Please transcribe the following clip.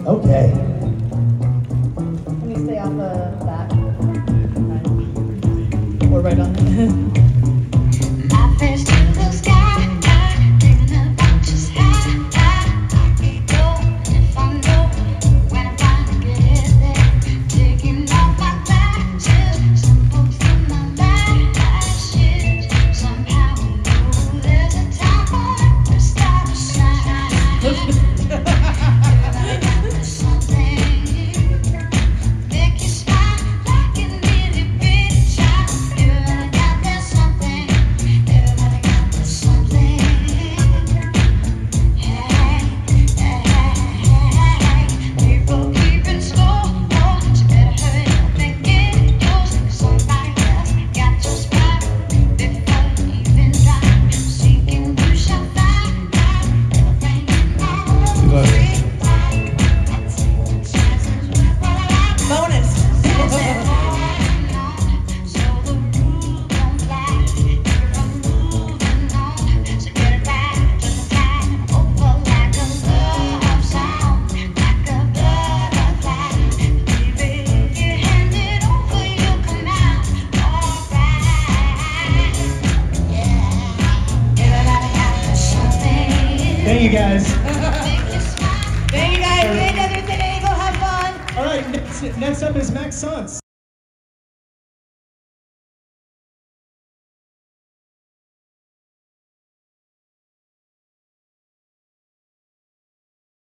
Okay. Can you stay off the back? Right. Or right on it? Thank you guys. Thank you guys. Go have fun. All right, next up is Max Sons.